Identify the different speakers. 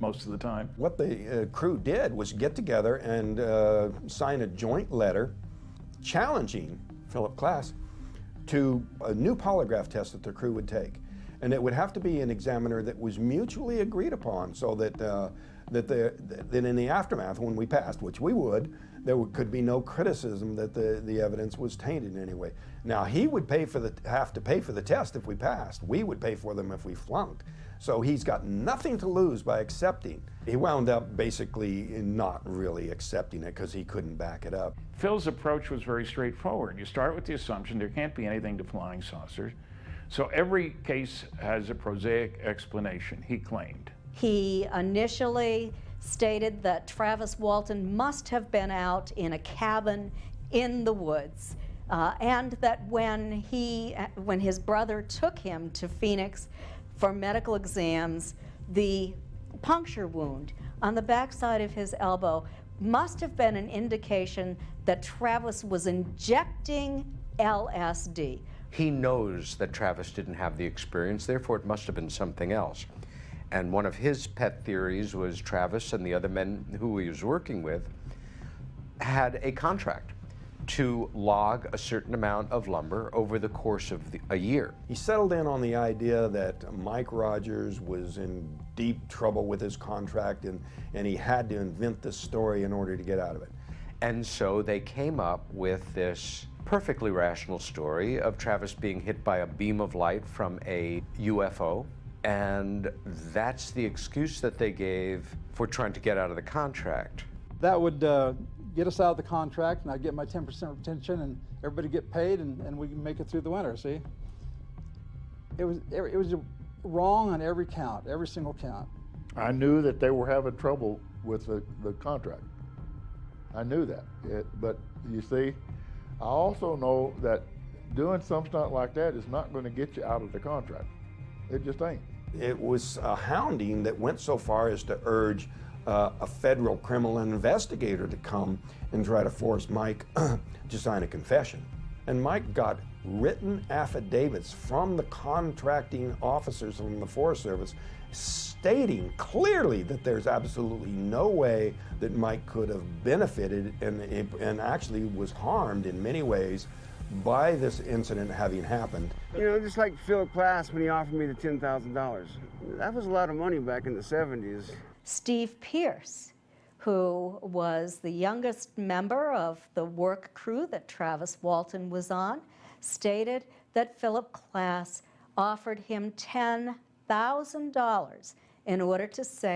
Speaker 1: most of the time.
Speaker 2: What the crew did was get together and sign a joint letter challenging Philip Klass to a new polygraph test that the crew would take. And it would have to be an examiner that was mutually agreed upon, so that that in the aftermath, when we passed, which we would, there could be no criticism that the evidence was tainted in any way. Now, he would have to pay for the test if we passed. We would pay for them if we flunked. So he's got nothing to lose by accepting. He wound up basically not really accepting it because he couldn't back it up.
Speaker 1: Phil's approach was very straightforward. You start with the assumption there can't be anything to flying saucers. So every case has a prosaic explanation, he claimed.
Speaker 3: He initially stated that Travis Walton must have been out in a cabin in the woods, and that when his brother took him to Phoenix for medical exams, the puncture wound on the backside of his elbow must have been an indication that Travis was injecting LSD.
Speaker 4: He knows that Travis didn't have the experience, therefore it must have been something else. And one of his pet theories was Travis and the other men who he was working with had a contract to log a certain amount of lumber over the course of a year.
Speaker 2: He settled in on the idea that Mike Rogers was in deep trouble with his contract, and he had to invent this story in order to get out of it.
Speaker 4: And so they came up with this perfectly rational story of Travis being hit by a beam of light from a UFO, and that's the excuse that they gave for trying to get out of the contract.
Speaker 5: That would get us out of the contract, and I'd get my 10% retention, and everybody get paid, and we can make it through the winter, see? It was wrong on every count, every single count.
Speaker 6: I knew that they were having trouble with the contract. I knew that, but you see, I also know that doing some stunt like that is not going to get you out of the contract. It just ain't.
Speaker 2: It was a hounding that went so far as to urge a federal criminal investigator to come and try to force Mike to sign a confession. And Mike got written affidavits from the contracting officers from the Forest Service stating clearly that there's absolutely no way that Mike could have benefited and actually was harmed in many ways by this incident having happened.
Speaker 7: You know, just like Phil Klass when he offered me the $10,000. That was a lot of money back in the 70s.
Speaker 3: Steve Pierce, who was the youngest member of the work crew that Travis Walton was on, stated that Philip Klass offered him $10,000 in order to say